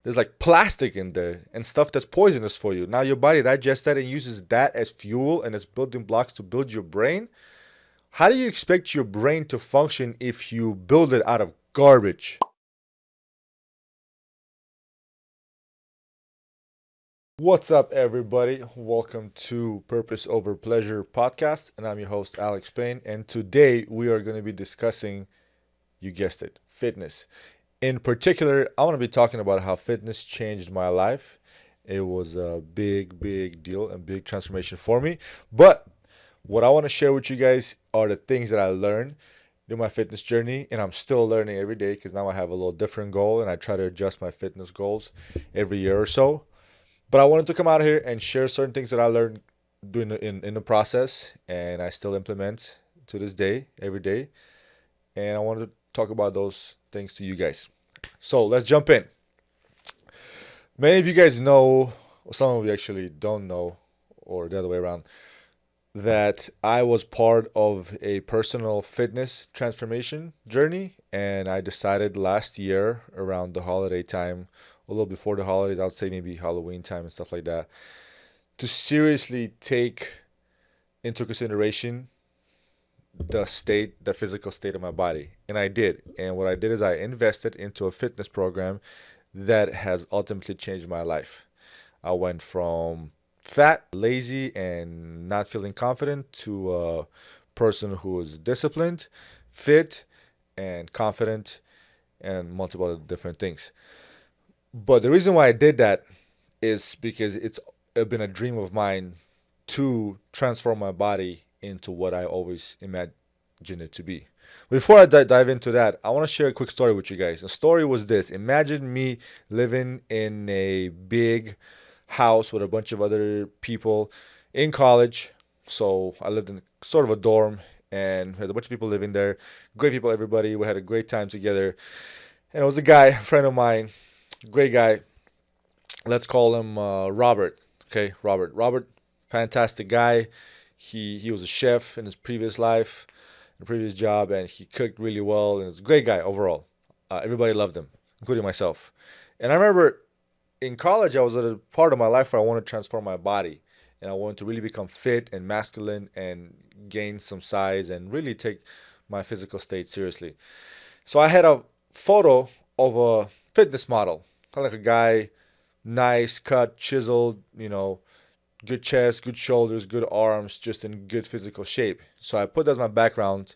There's like plastic in there and stuff that's poisonous for you. Now your body digests that and uses that as fuel and as building blocks to build your brain. How do you expect your brain to function if you build it out of garbage? What's up, everybody? Welcome to Purpose Over Pleasure podcast, and I'm your host, Alex Payne. And today we are going to be discussing, you guessed it, fitness. In particular, I want to be talking about how fitness changed my life. It was a big, big deal and big transformation for me. But what I want to share with you guys are the things that I learned through my fitness journey, and I'm still learning every day because now I have a little different goal, and I try to adjust my fitness goals every year or so. But I wanted to come out here and share certain things that I learned doing in the process, and I still implement to this day, every day. And I wanted to talk about those things to you guys. So let's jump in. Many of you guys know, or some of you actually don't know, or the other way around, that I was part of a personal fitness transformation journey, and I decided last year around the holiday time, a little before the holidays, I would say maybe Halloween time and stuff like that, to seriously take into consideration the physical state of my body. And I did. And what I did is I invested into a fitness program that has ultimately changed my life. I went from fat, lazy, and not feeling confident to a person who is disciplined, fit, and confident, and multiple other different things. But the reason why I did that is because it's been a dream of mine to transform my body into what I always imagined it to be. Before I dive into that, I want to share a quick story with you guys. The story was this: imagine me living in a big house with a bunch of other people in college. So I lived in sort of a dorm, and there's a bunch of people living there. Great people, everybody. We had a great time together. And it was a guy, a friend of mine, great guy. Let's call him Robert. Okay, Robert. Robert, fantastic guy. He was a chef in his previous life, in a previous job, and he cooked really well. And was a great guy overall. Everybody loved him, including myself. And I remember in college, I was at a part of my life where I wanted to transform my body, and I wanted to really become fit and masculine and gain some size and really take my physical state seriously. So I had a photo of a fitness model, kind of like a guy, nice cut, chiseled, good chest, good shoulders, good arms, just in good physical shape. So I put that as my background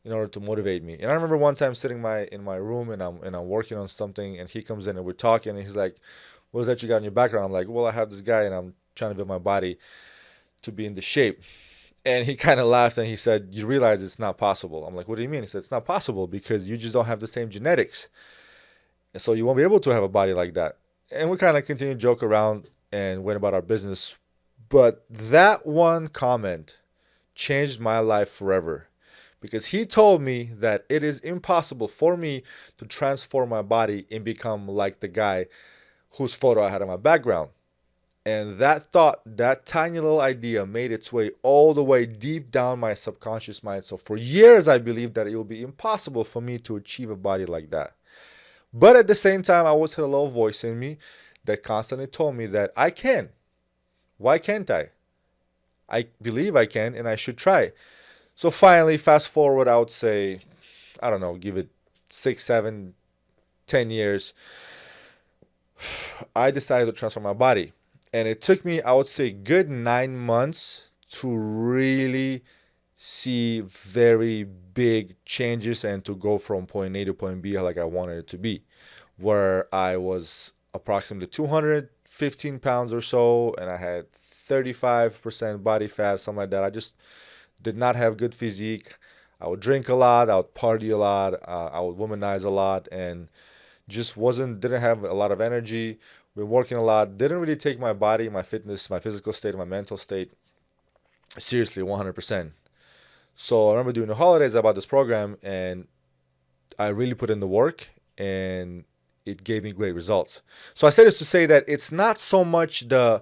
in order to motivate me. And I remember one time sitting in my room, and I'm working on something, and he comes in and we're talking, and he's like, "What is that you got in your background?" I'm like, "Well, I have this guy, and I'm trying to build my body to be in the shape." And he kind of laughed and he said, "You realize it's not possible." I'm like, "What do you mean?" He said, "It's not possible because you just don't have the same genetics. And so you won't be able to have a body like that." And we kind of continued to joke around and went about our business. But that one comment changed my life forever because he told me that it is impossible for me to transform my body and become like the guy whose photo I had in my background. And that thought, that tiny little idea made its way all the way deep down my subconscious mind. So for years, I believed that it would be impossible for me to achieve a body like that. But at the same time, I always had a little voice in me that constantly told me that I can. Why can't I? I believe I can and I should try. So finally, fast forward, I would say, I don't know, give it 6, 7, 10 years, I decided to transform my body. And it took me, I would say, good 9 months to really see very big changes and to go from point A to point B like I wanted it to be, where I was approximately 215 pounds or so, and I had 35% body fat, something like that. I just did not have good physique. I would drink a lot, I would party a lot, I would womanize a lot, and just didn't have a lot of energy. Been working a lot, didn't really take my body, my fitness, my physical state, my mental state seriously 100%. So I remember during the holidays I bought this program, and I really put in the work, and it gave me great results. So I say this to say that it's not so much the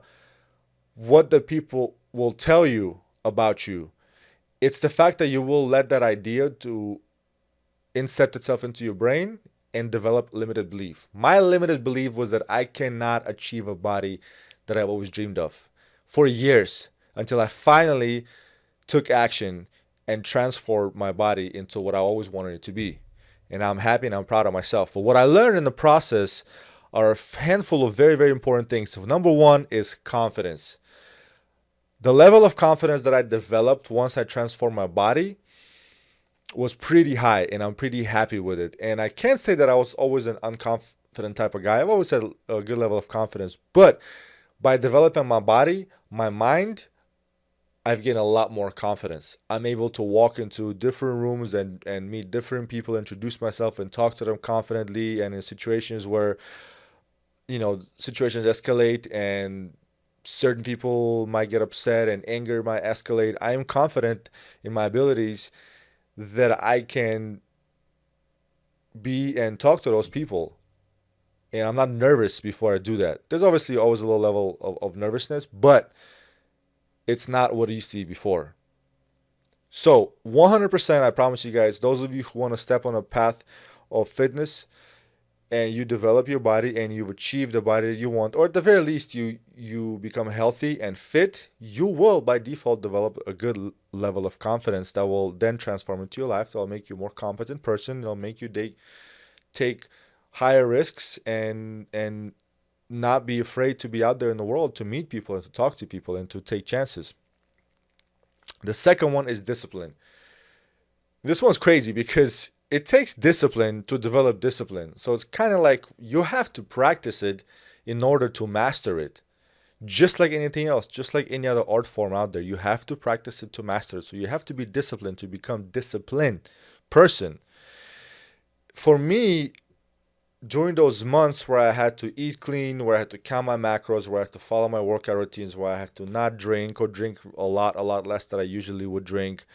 what the people will tell you about you. It's the fact that you will let that idea to incept itself into your brain and develop limited belief. My limited belief was that I cannot achieve a body that I've always dreamed of for years, until I finally took action and transformed my body into what I always wanted it to be. And I'm happy and I'm proud of myself. But what I learned in the process are a handful of very, very important things. So number one is confidence. The level of confidence that I developed once I transformed my body was pretty high, and I'm pretty happy with it. And I can't say that I was always an unconfident type of guy. I've always had a good level of confidence. But by developing my body, my mind, I've gained a lot more confidence. I'm able to walk into different rooms and meet different people, introduce myself and talk to them confidently. And in situations where, situations escalate and certain people might get upset and anger might escalate, I am confident in my abilities that I can be and talk to those people. And I'm not nervous before I do that. There's obviously always a low level of nervousness, but it's not what it used to be before. So 100%, I promise you guys, those of you who want to step on a path of fitness and you develop your body and you've achieved the body that you want, or at the very least you become healthy and fit, you will by default develop a good level of confidence that will then transform into your life. That will make you a more competent person. It'll make you take higher risks and not be afraid to be out there in the world, to meet people and to talk to people and to take chances. The second one is discipline. This one's crazy because it takes discipline to develop discipline. So it's kind of like you have to practice it in order to master it. Just like anything else, just like any other art form out there, you have to practice it to master it. So you have to be disciplined to become disciplined person. For me, during those months where I had to eat clean, where I had to count my macros, where I had to follow my workout routines, where I had to not drink or drink a lot less than I usually would drink,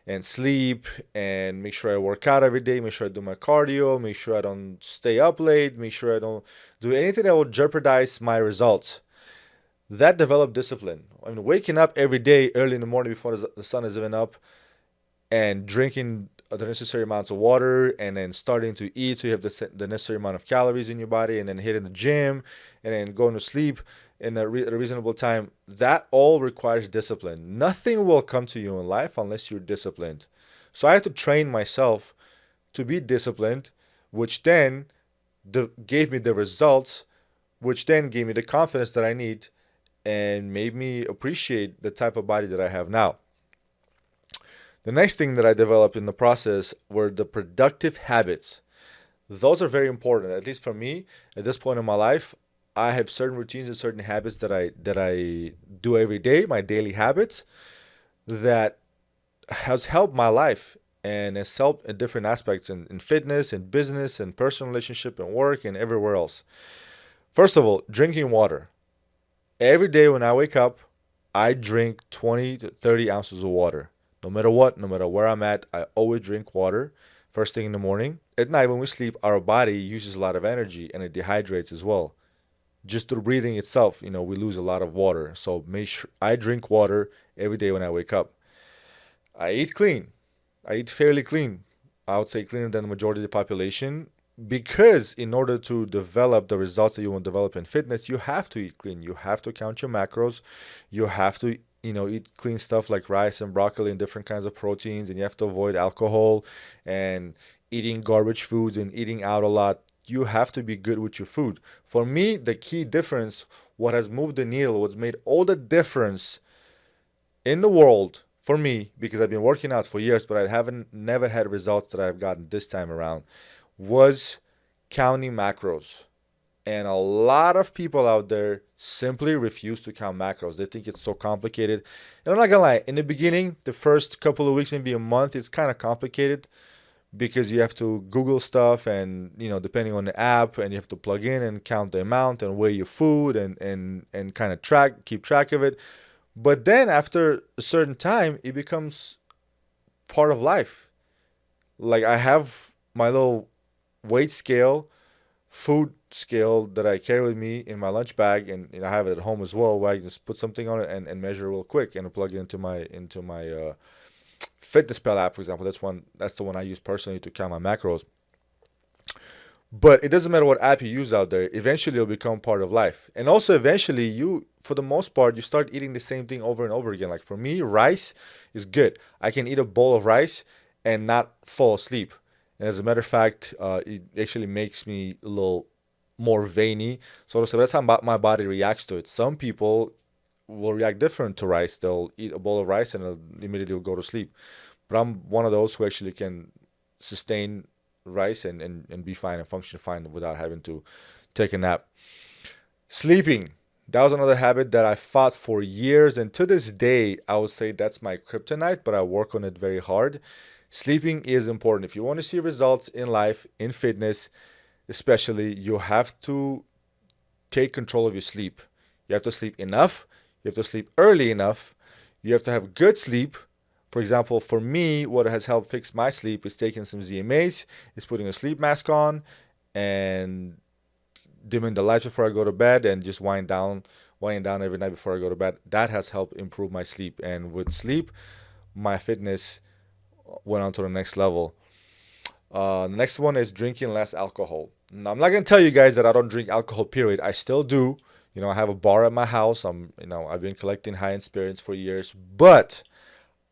and sleep, and make sure I work out every day, make sure I do my cardio, make sure I don't stay up late, make sure I don't do anything that will jeopardize my results. That developed discipline. I mean, waking up every day early in the morning before the sun is even up and drinking the necessary amounts of water, and then starting to eat so you have the necessary amount of calories in your body, and then hitting the gym, and then going to sleep in a reasonable time. That all requires discipline. Nothing will come to you in life unless you're disciplined. So I had to train myself to be disciplined, which then gave me the results, which then gave me the confidence that I need and made me appreciate the type of body that I have now. The next thing that I developed in the process were the productive habits. Those are very important, at least for me. At this point in my life, I have certain routines and certain habits that I do every day, my daily habits, that has helped my life and has helped in different aspects in fitness, in business, in personal relationship, and work, and everywhere else. First of all, drinking water. Every day when I wake up, I drink 20 to 30 ounces of water. No matter what, no matter where I'm at, I always drink water first thing in the morning. At night when we sleep, our body uses a lot of energy and it dehydrates as well. Just through breathing itself, we lose a lot of water. So make sure I drink water every day when I wake up. I eat clean. I eat fairly clean. I would say cleaner than the majority of the population, because in order to develop the results that you want to develop in fitness, you have to eat clean. You have to count your macros. You have to eat clean stuff like rice and broccoli and different kinds of proteins, and you have to avoid alcohol and eating garbage foods and eating out a lot. You have to be good with your food. For me, the key difference, what has moved the needle, what's made all the difference in the world for me, because I've been working out for years, but I never had results that I've gotten this time around, was counting macros. And a lot of people out there simply refuse to count macros. They think it's so complicated. And I'm not gonna lie, in the beginning, the first couple of weeks, maybe a month, it's kind of complicated because you have to Google stuff and, depending on the app, and you have to plug in and count the amount and weigh your food and kind of keep track of it. But then after a certain time, it becomes part of life. Like, I have my little weight scale, food scale that I carry with me in my lunch bag, and I have it at home as well, where I can just put something on it and measure real quick and plug it into my Fitness Pal app, for example. That's the one I use personally to count my macros. But it doesn't matter what app you use out there. Eventually, it'll become part of life. And also, eventually, you, for the most part, you start eating the same thing over and over again. Like for me, rice is good. I can eat a bowl of rice and not fall asleep. And as a matter of fact, it actually makes me a little more veiny. So that's how my body reacts to it. Some people will react different to rice. They'll eat a bowl of rice and immediately will go to sleep. But I'm one of those who actually can sustain rice and be fine and function fine without having to take a nap. Sleeping. That was another habit that I fought for years. And to this day, I would say that's my kryptonite, but I work on it very hard. Sleeping is important. If you want to see results in life, in fitness, especially, you have to take control of your sleep. You have to sleep enough. You have to sleep early enough. You have to have good sleep. For example, for me, what has helped fix my sleep is taking some ZMAs, is putting a sleep mask on, and dimming the lights before I go to bed, and just winding down every night before I go to bed. That has helped improve my sleep. And with sleep, my fitness went on to the next level. The next one is drinking less alcohol. Now, I'm not gonna tell you guys that I don't drink alcohol. Period. I still do. I have a bar at my house. I've been collecting high-end spirits for years, but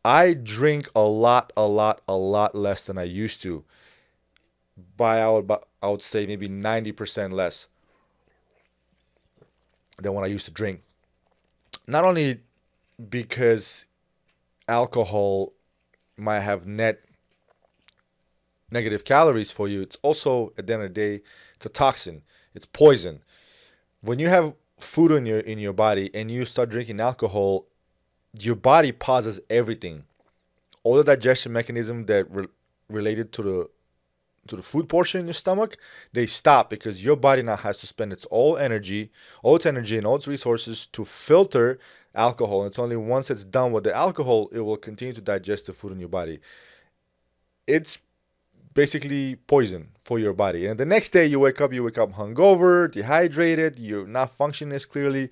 I drink a lot, a lot less than I used to. I would say maybe 90% less than when I used to drink. Not only because alcohol might have negative calories for you, it's also, at the end of the day, it's a toxin. It's poison. When you have food in your body and you start drinking alcohol, your body pauses everything. All the digestion mechanism that related to the food portion in your stomach, they stop because your body now has to spend all its energy and all its resources to filter alcohol. And it's only once it's done with the alcohol, it will continue to digest the food in your body. It's basically poison for your body. And the next day you wake up hungover, dehydrated, you're not functioning as clearly.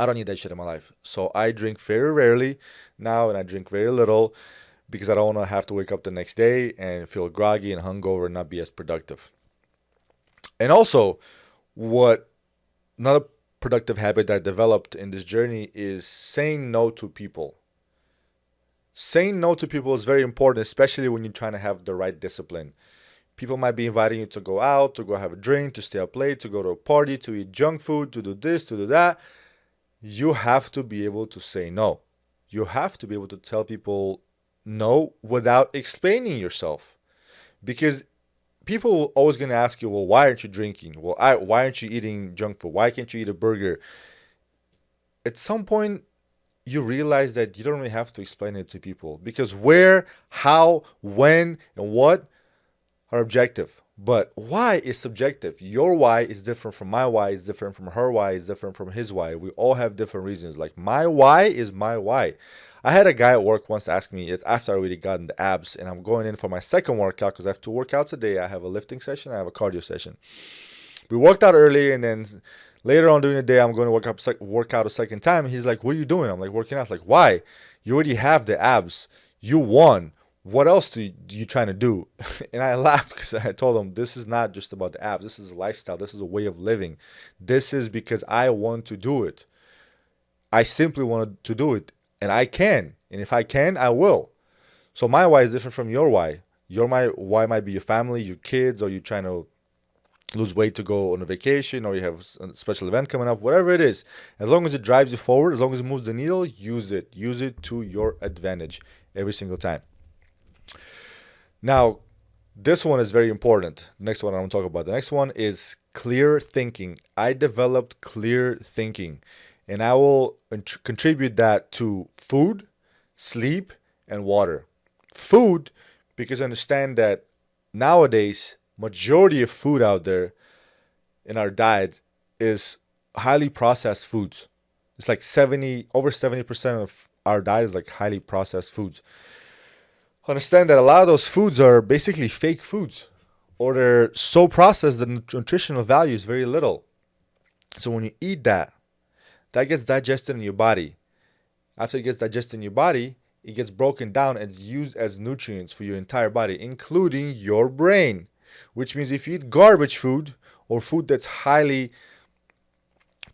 I don't need that shit in my life. So I drink very rarely now, and I drink very little because I don't want to have to wake up the next day and feel groggy and hungover and not be as productive. And also, what another productive habit that I developed in this journey is saying no to people. Saying no to people is very important, especially when you're trying to have the right discipline. People might be inviting you to go out, to go have a drink, to stay up late, to go to a party, to eat junk food, to do this, to do that. You have to be able to say no. You have to be able to tell people no without explaining yourself. Because people are always going to ask you, well, why aren't you drinking? Well, why aren't you eating junk food? Why can't you eat a burger? At some point, you realize that you don't really have to explain it to people. Because where, how, when, and what are objective. But why is subjective. Your why is different from my why, is different from her why, is different from his why. We all have different reasons. Like my why is my why. I had a guy at work once ask me, it's after I already gotten the abs, and I'm going in for my second workout because I have two workouts a day. I have a lifting session, I have a cardio session. We worked out early, and then later on during the day, I'm going to work out a second time. And he's like, what are you doing? I'm like, working out. Like, why? You already have the abs. You won. What else do you trying to do? And I laughed because I told him, this is not just about the abs. This is a lifestyle. This is a way of living. This is because I want to do it. I simply want to do it, and I can. And if I can, I will. So my why is different from your why. Why might be your family, your kids, or you're trying to lose weight to go on a vacation, or you have a special event coming up, whatever it is. As long as it drives you forward, as long as it moves the needle, use it. Use it to your advantage every single time. Now, this one is very important. The next one I want to talk about. The next one is clear thinking. I developed clear thinking, and I will contribute that to food, sleep, and water. Food, because I understand that nowadays, majority of food out there in our diets is highly processed foods. It's like over 70% of our diet is like highly processed foods. Understand that a lot of those foods are basically fake foods, or they're so processed that the nutritional value is very little. So when you eat that gets digested in your body. After it gets digested in your body, it gets broken down and is used as nutrients for your entire body, including your brain. which means if you eat garbage food or food that's highly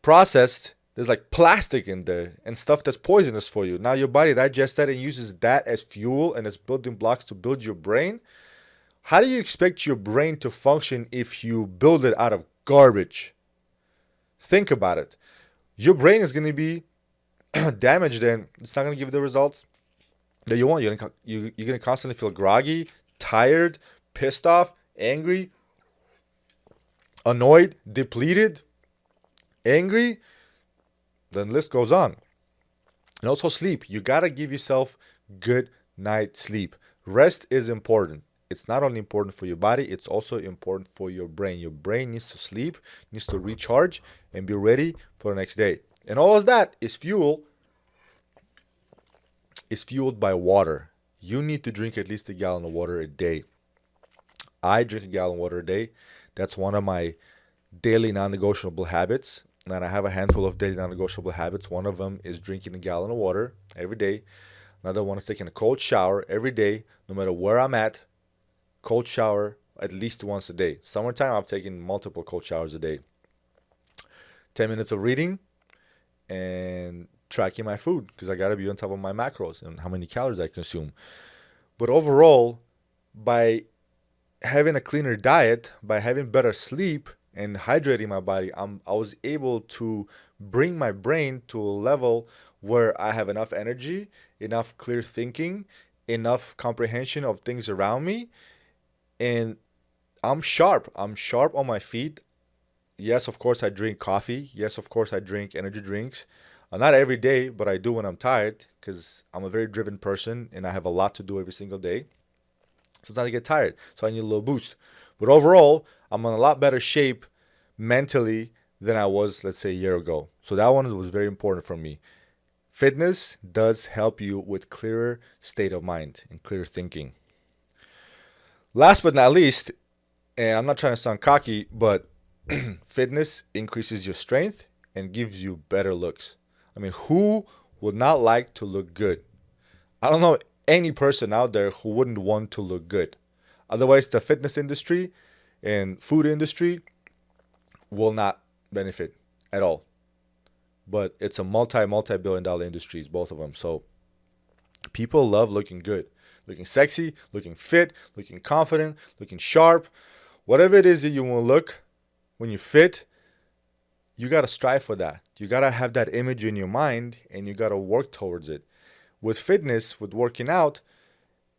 processed, there's like plastic in there and stuff that's poisonous for you. Now your body digests that and uses that as fuel and as building blocks to build your brain. How do you expect your brain to function if you build it out of garbage? Think about it. Your brain is going to be damaged and it's not going to give you the results that you want. You're going to constantly feel groggy, tired, pissed off, angry, annoyed, depleted, angry. The list goes on. And also sleep. You got to give yourself good night sleep. Rest is important. It's not only important for your body, it's also important for your brain. Your brain needs to sleep, needs to recharge, and be ready for the next day. And all of that is fueled by water. You need to drink at least a gallon of water a day. I drink a gallon of water a day. That's one of my daily non-negotiable habits. And I have a handful of daily non-negotiable habits. One of them is drinking a gallon of water every day. Another one is taking a cold shower every day, no matter where I'm at. Cold shower at least once a day. Summertime, I've taken multiple cold showers a day. 10 minutes of reading and tracking my food because I got to be on top of my macros and how many calories I consume. But overall, by having a cleaner diet, by having better sleep and hydrating my body, I was able to bring my brain to a level where I have enough energy, enough clear thinking, enough comprehension of things around me, and I'm sharp. I'm sharp on my feet. Yes, of course, I drink coffee. Yes, of course, I drink energy drinks. Not every day, but I do when I'm tired because I'm a very driven person and I have a lot to do every single day. Sometimes I get tired, so I need a little boost. But overall, I'm in a lot better shape mentally than I was, let's say, a year ago. So that one was very important for me. Fitness does help you with clearer state of mind and clear thinking. Last but not least, and I'm not trying to sound cocky, but fitness increases your strength and gives you better looks. I mean, who would not like to look good? I don't know any person out there who wouldn't want to look good. Otherwise, the fitness industry and food industry will not benefit at all. But it's a multi-billion dollar industries, both of them. So people love looking good, looking sexy, looking fit, looking confident, looking sharp. Whatever it is that you want to look when you're fit, you got to strive for that. You got to have that image in your mind and you got to work towards it. With fitness, with working out,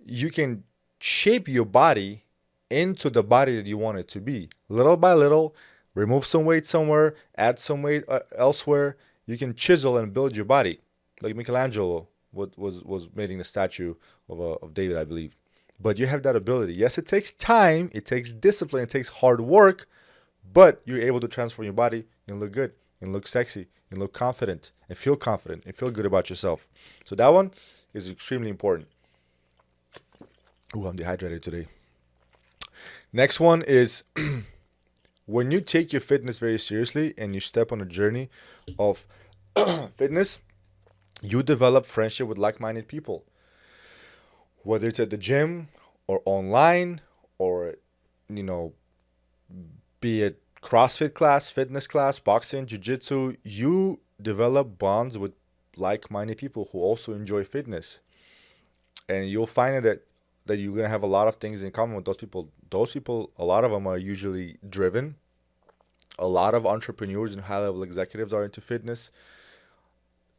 you can shape your body into the body that you want it to be. Little by little, remove some weight somewhere, add some weight elsewhere. You can chisel and build your body. Like Michelangelo was making the statue of David, I believe. But you have that ability. Yes, it takes time, it takes discipline, it takes hard work, but you're able to transform your body and look good and look sexy and look confident and feel good about yourself. So that one is extremely important. Ooh, I'm dehydrated today. Next one is when you take your fitness very seriously and you step on a journey of fitness, you develop friendship with like-minded people. Whether it's at the gym or online or, be it CrossFit class, fitness class, boxing, jiu-jitsu, you develop bonds with like-minded people who also enjoy fitness. And you'll find that you're going to have a lot of things in common with those people. Those people, a lot of them are usually driven. A lot of entrepreneurs and high-level executives are into fitness.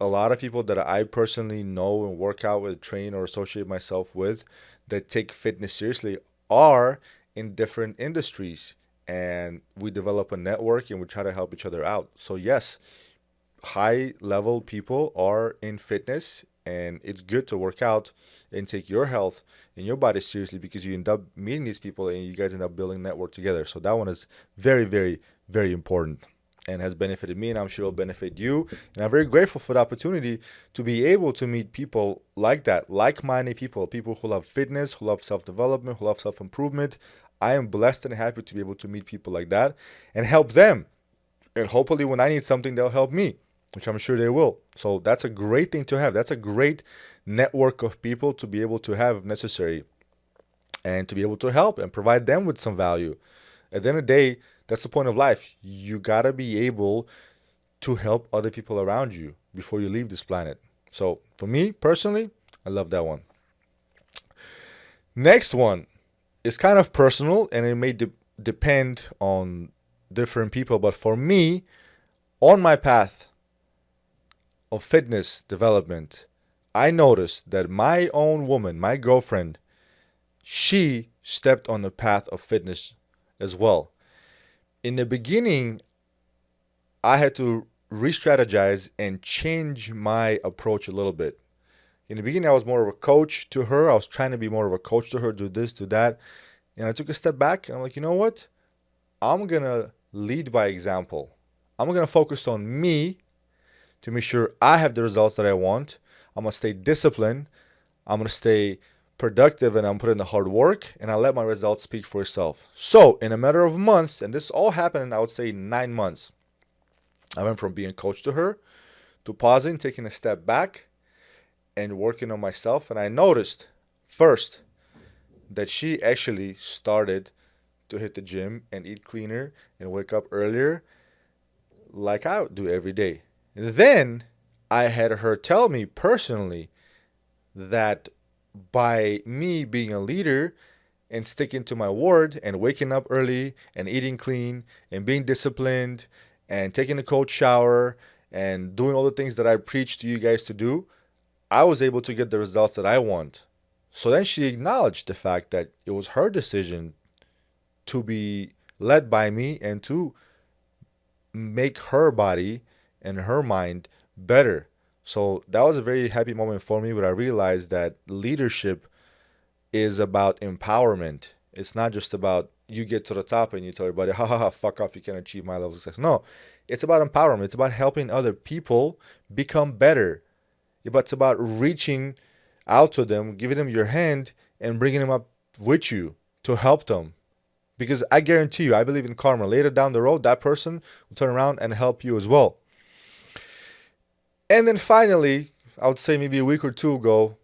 A lot of people that I personally know and work out with, train or associate myself with that take fitness seriously are in different industries. And we develop a network and we try to help each other out. So yes, high-level people are in fitness, and it's good to work out and take your health and your body seriously because you end up meeting these people and you guys end up building a network together. So that one is very, very, very important and has benefited me, and I'm sure it'll benefit you. And I'm very grateful for the opportunity to be able to meet people like that, like-minded people who love fitness, who love self-development, who love self-improvement. I am blessed and happy to be able to meet people like that and help them. And hopefully when I need something, they'll help me, which I'm sure they will. So that's a great thing to have. That's a great network of people to be able to have if necessary. and to be able to help and provide them with some value. At the end of the day, that's the point of life. You gotta be able to help other people around you before you leave this planet. So for me personally, I love that one. Next one is kind of personal, and it may depend on different people, but for me, on my path of fitness development, I noticed that my own woman, my girlfriend, she stepped on the path of fitness as well. In the beginning, I had to re-strategize and change my approach a little bit. In the beginning, I was more of a coach to her. I was trying to be more of a coach to her, do this, do that. And I took a step back and I'm like, you know what? I'm going to lead by example. I'm going to focus on me to make sure I have the results that I want. I'm going to stay disciplined. I'm going to stay productive, and I'm putting in the hard work, and I let my results speak for itself. So in a matter of months, and this all happened in, I would say, 9 months, I went from being a coach to her to pausing, taking a step back, and working on myself. And I noticed first that she actually started to hit the gym and eat cleaner and wake up earlier like I do every day. Then I had her tell me personally that by me being a leader and sticking to my word and waking up early and eating clean and being disciplined and taking a cold shower and doing all the things that I preach to you guys to do, I was able to get the results that I want. So then she acknowledged the fact that it was her decision to be led by me and to make her body and her mind better. So that was a very happy moment for me, but I realized that leadership is about empowerment. It's not just about you get to the top and you tell everybody, ha ha ha, fuck off, you can't achieve my level of success. No, it's about empowerment. It's about helping other people become better. It's about reaching out to them, giving them your hand, and bringing them up with you to help them. Because I guarantee you, I believe in karma. Later down the road, that person will turn around and help you as well. And then finally, I would say maybe a week or two ago,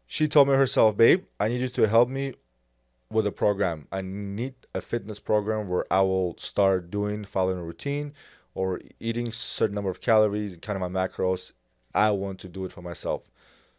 she told me herself, babe, I need you to help me with a program. I need a fitness program where I will start following a routine or eating a certain number of calories and kind of my macros. I want to do it for myself.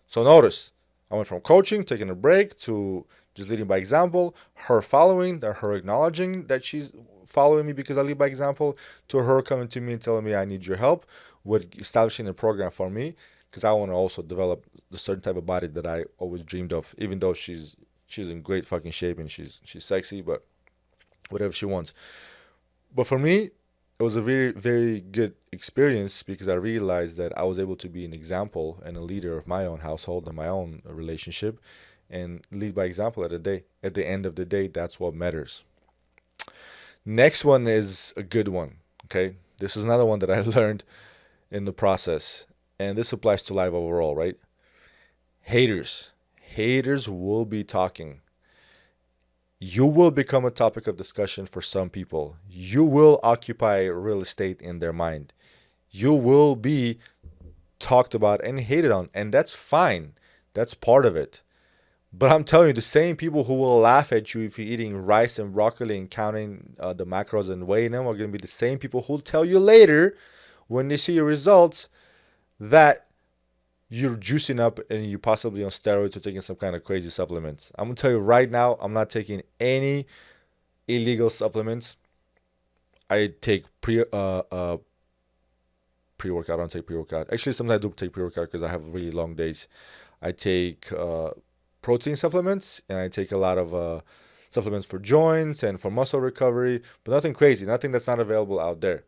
So notice, I went from coaching, taking a break, to just leading by example, her following, her acknowledging that she's following me because I lead by example, to her coming to me and telling me I need your help with establishing a program for me because I want to also develop the certain type of body that I always dreamed of, even though she's in great fucking shape and she's sexy, but whatever she wants. But for me, it was a very, very good experience because I realized that I was able to be an example and a leader of my own household and my own relationship and lead by example at the end of the day. That's what matters. Next one is a good one. Okay. This is another one that I learned in the process, and this applies to life overall, right? Haters will be talking. You will become a topic of discussion for some people. You will occupy real estate in their mind. You will be talked about and hated on, and that's fine. That's part of it. But I'm telling you, the same people who will laugh at you if you're eating rice and broccoli and counting the macros and weighing them are going to be the same people who will tell you later when they see your results that you're juicing up and you're possibly on steroids or taking some kind of crazy supplements. I'm going to tell you right now, I'm not taking any illegal supplements. I take pre-workout. I don't take pre-workout. Actually, sometimes I do take pre-workout because I have really long days. I take protein supplements, and I take a lot of supplements for joints and for muscle recovery, but nothing crazy, nothing that's not available out there.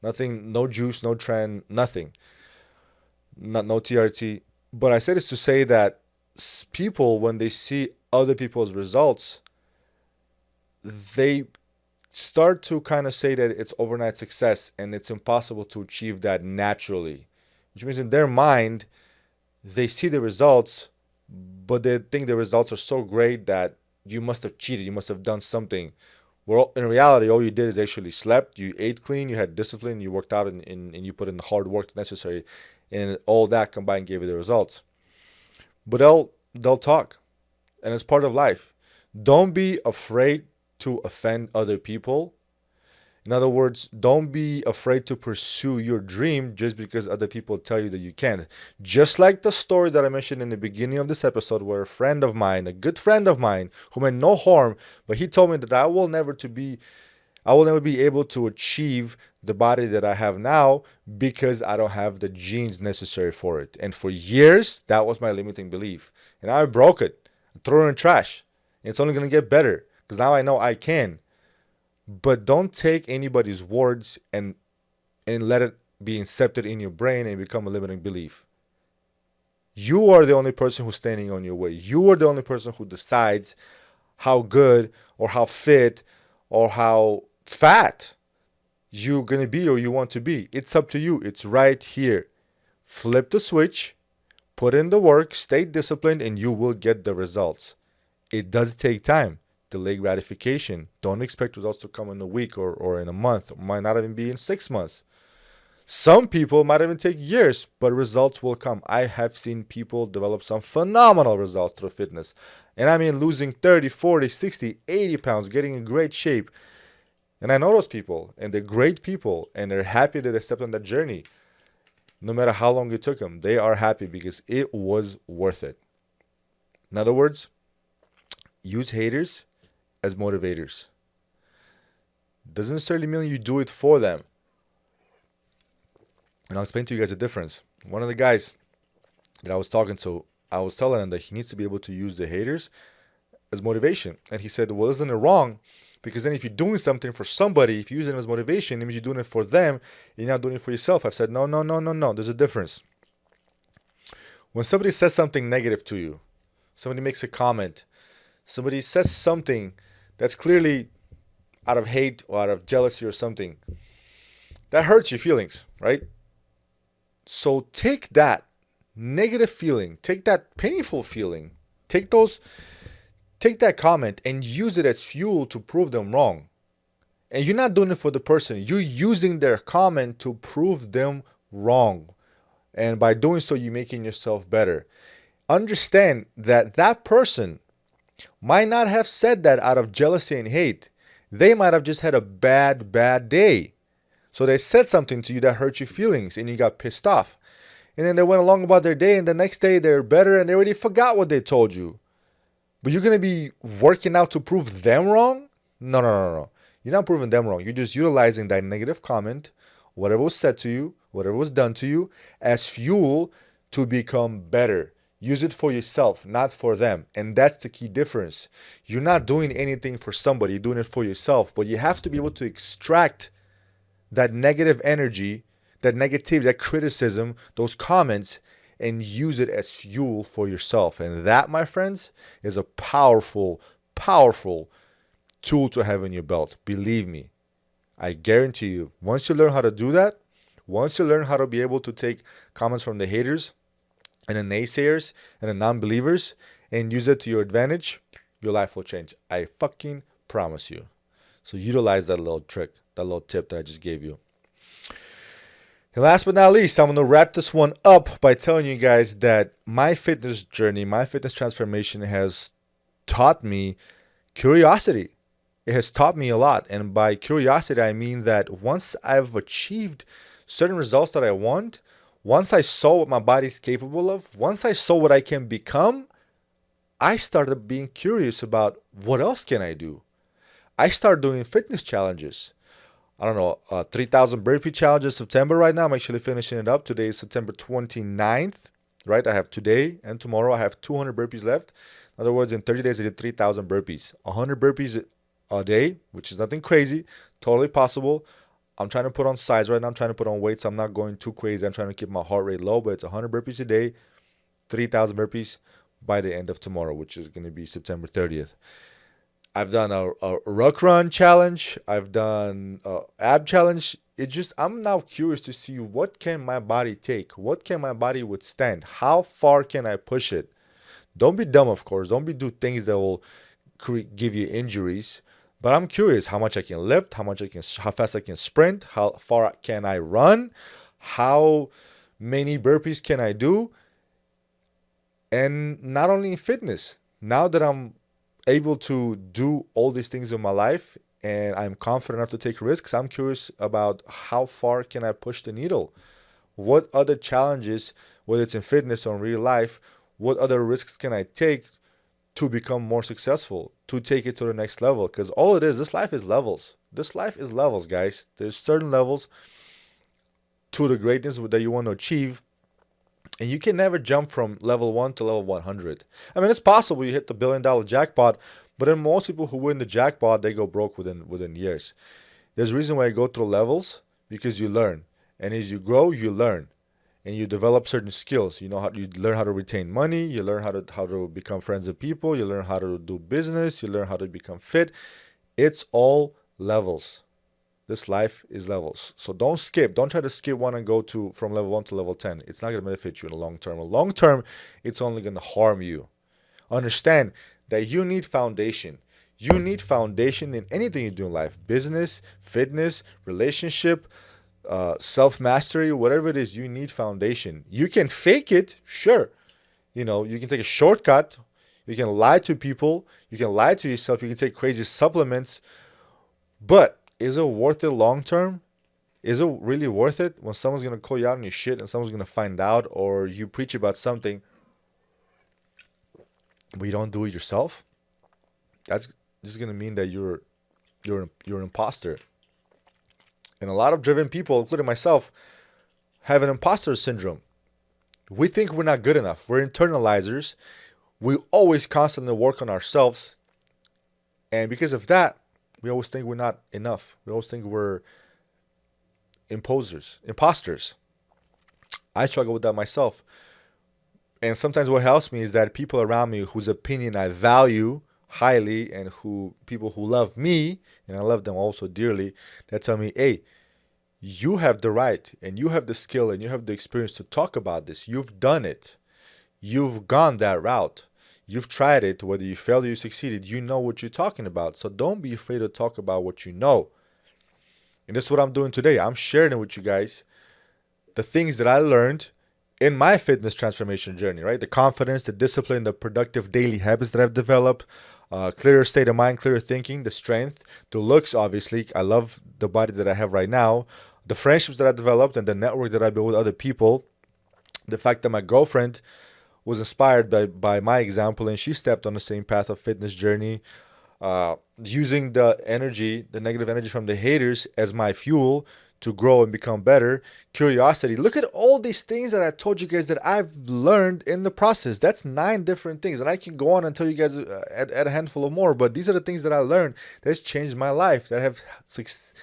Nothing, no juice, no trend, nothing. No TRT. But I say this to say that people, when they see other people's results, they start to kind of say that it's overnight success and it's impossible to achieve that naturally, which means in their mind, they see the results, but they think the results are so great that you must have cheated, you must have done something. Well, in reality, all you did is actually slept, you ate clean, you had discipline, you worked out, and you put in the hard work necessary, and all that combined gave you the results. But they'll talk, and it's part of life. Don't be afraid to offend other people. In other words, don't be afraid to pursue your dream just because other people tell you that you can't. Just like the story that I mentioned in the beginning of this episode, where a friend of mine, a good friend of mine, who meant no harm, but he told me that I will never be able to achieve the body that I have now because I don't have the genes necessary for it. And for years, that was my limiting belief. And I broke it, threw it in the trash. It's only going to get better because now I know I can. But don't take anybody's words and let it be incepted in your brain and become a limiting belief. You are the only person who's standing on your way. You are the only person who decides how good or how fit or how fat you're going to be or you want to be. It's up to you. It's right here. Flip the switch, put in the work, stay disciplined, and you will get the results. It does take time. Delay gratification. Don't expect results to come in a week or in a month. It might not even be in 6 months. Some people might even take years, but results will come. I have seen people develop some phenomenal results through fitness. And I mean losing 30, 40, 60, 80 pounds, getting in great shape. And I know those people, and they're great people, and they're happy that they stepped on that journey. No matter how long it took them, they are happy because it was worth it. In other words, use haters as motivators. Doesn't necessarily mean you do it for them. And I'll explain to you guys the difference. One of the guys that I was talking to, I was telling him that he needs to be able to use the haters as motivation. And he said, well, isn't it wrong? Because then if you're doing something for somebody, if you use it as motivation, it means you're doing it for them, you're not doing it for yourself. I've said, no. There's a difference. When somebody says something negative to you, somebody makes a comment, somebody says something that's clearly out of hate or out of jealousy or something, that hurts your feelings, right? So take that negative feeling, take that painful feeling, take that comment and use it as fuel to prove them wrong. And you're not doing it for the person. You're using their comment to prove them wrong. And by doing so, you're making yourself better. Understand that that person might not have said that out of jealousy and hate. They might have just had a bad day. So they said something to you that hurt your feelings and you got pissed off. And then they went along about their day and the next day they're better and they already forgot what they told you. But you're going to be working out to prove them wrong? No. You're not proving them wrong. You're just utilizing that negative comment, whatever was said to you, whatever was done to you, as fuel to become better. Use it for yourself, not for them. And that's the key difference. You're not doing anything for somebody. You're doing it for yourself. But you have to be able to extract that negative energy, that negativity, that criticism, those comments, and use it as fuel for yourself. And that, my friends, is a powerful tool to have in your belt. Believe me, I guarantee you, once you learn how to do that, once you learn how to be able to take comments from the haters and the naysayers and the non-believers and use it to your advantage, your life will change. I fucking promise you. So utilize that little trick, that little tip that I just gave you. And last but not least, I'm going to wrap this one up by telling you guys that my fitness journey, my fitness transformation has taught me curiosity. It has taught me a lot. And by curiosity, I mean that once I've achieved certain results that I want, once I saw what my body's capable of, once I saw what I can become, I started being curious about what else can I do. I started doing fitness challenges. I don't know, 3,000 burpee challenge in September right now. I'm actually finishing it up. Today is September 29th, right? I have today and tomorrow. I have 200 burpees left. In other words, in 30 days, I did 3,000 burpees. 100 burpees a day, which is nothing crazy. Totally possible. I'm trying to put on size right now. I'm trying to put on weight, so I'm not going too crazy. I'm trying to keep my heart rate low, but it's 100 burpees a day, 3,000 burpees by the end of tomorrow, which is going to be September 30th. I've done a ruck run challenge. I've done ab challenge. It's just, I'm now curious to see what can my body take? What can my body withstand? How far can I push it? Don't be dumb, of course. Don't do things that will give you injuries. But I'm curious how much I can lift, how fast I can sprint, how far can I run, how many burpees can I do? And not only in fitness. Now that I'm able to do all these things in my life and I'm confident enough to take risks, I'm curious about how far can I push the needle? What other challenges, whether it's in fitness or in real life, what other risks can I take to become more successful, to take it to the next level? Because all it is, this life is levels. This life is levels, guys. There's certain levels to the greatness that you want to achieve. And you can never jump from level 1 to level 100. I mean, it's possible you hit the $1 billion jackpot, but then most people who win the jackpot, they go broke within years. There's a reason why you go through levels, because you learn. And as you grow, you learn. And you develop certain skills. You learn how to retain money, you learn how to become friends with people, you learn how to do business, you learn how to become fit. It's all levels. This life is levels. So don't skip. Don't try to skip one and go from level 1 to level 10. It's not going to benefit you in the long term. In the long term, it's only going to harm you. Understand that you need foundation. You need foundation in anything you do in life. Business, fitness, relationship, self-mastery, whatever it is, you need foundation. You can fake it, sure. You can take a shortcut. You can lie to people. You can lie to yourself. You can take crazy supplements. But is it worth it long term? Is it really worth it when someone's going to call you out on your shit and someone's going to find out, or you preach about something but you don't do it yourself? That's just going to mean that you're an imposter. And a lot of driven people, including myself, have an imposter syndrome. We think we're not good enough. We're internalizers. We always constantly work on ourselves. And because of that, we always think we're not enough. We always think we're imposters. I struggle with that myself. And sometimes what helps me is that people around me whose opinion I value highly and people who love me, and I love them also dearly, that tell me, hey, you have the right and you have the skill and you have the experience to talk about this. You've done it. You've gone that route. You've tried it. Whether you failed or you succeeded, you know what you're talking about. So don't be afraid to talk about what you know. And this is what I'm doing today. I'm sharing it with you guys. The things that I learned in my fitness transformation journey, right? The confidence, the discipline, the productive daily habits that I've developed, clearer state of mind, clearer thinking, the strength, the looks, obviously. I love the body that I have right now. The friendships that I developed and the network that I built with other people. The fact that my girlfriend was inspired by my example and she stepped on the same path of fitness journey. Using the negative energy from the haters as my fuel to grow and become better. Curiosity. Look at all these things that I told you guys that I've learned in the process. That's 9 different things. And I can go on and tell you guys add a handful of more. But these are the things that I learned that's changed my life, that have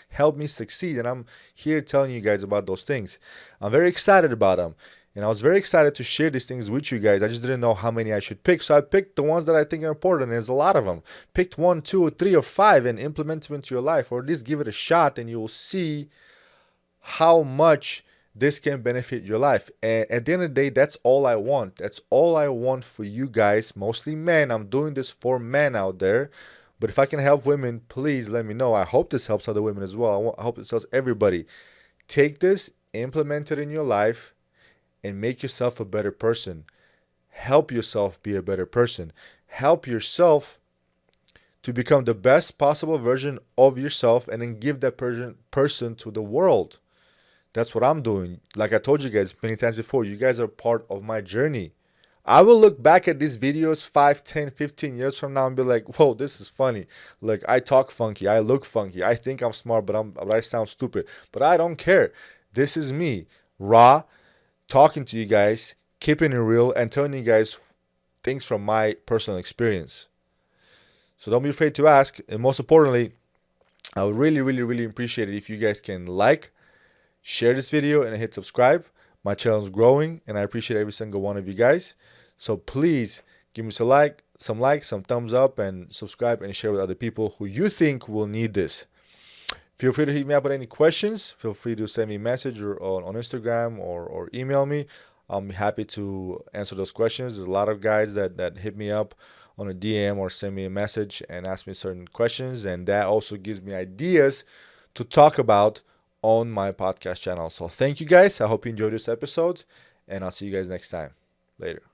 helped me succeed. And I'm here telling you guys about those things. I'm very excited about them. And I was very excited to share these things with you guys. I just didn't know how many I should pick. So I picked the ones that I think are important. There's a lot of them. Picked 1, 2, 3, or 5 and implement them into your life. Or at least give it a shot and you'll see how much this can benefit your life. And at the end of the day, that's all I want. That's all I want for you guys, mostly men. I'm doing this for men out there. But if I can help women, please let me know. I hope this helps other women as well. I hope this helps everybody. Take this, implement it in your life, and make yourself a better person. Help yourself be a better person. Help yourself to become the best possible version of yourself and then give that person to the world. That's what I'm doing. Like I told you guys many times before, you guys are part of my journey. I will look back at these videos 5, 10, 15 years from now and be like, whoa, this is funny. Like, I talk funky. I look funky. I think I'm smart, but I sound stupid. But I don't care. This is me, raw, talking to you guys, keeping it real, and telling you guys things from my personal experience. So don't be afraid to ask. And most importantly, I would really, really, really appreciate it if you guys can share this video, and hit subscribe. My channel is growing, and I appreciate every single one of you guys. So please give me some thumbs up, and subscribe and share with other people who you think will need this. Feel free to hit me up with any questions. Feel free to send me a message or on Instagram or email me. I'm happy to answer those questions. There's a lot of guys that hit me up on a DM or send me a message and ask me certain questions, and that also gives me ideas to talk about on my podcast channel. So thank you guys. I hope you enjoyed this episode, and I'll see you guys next time. Later.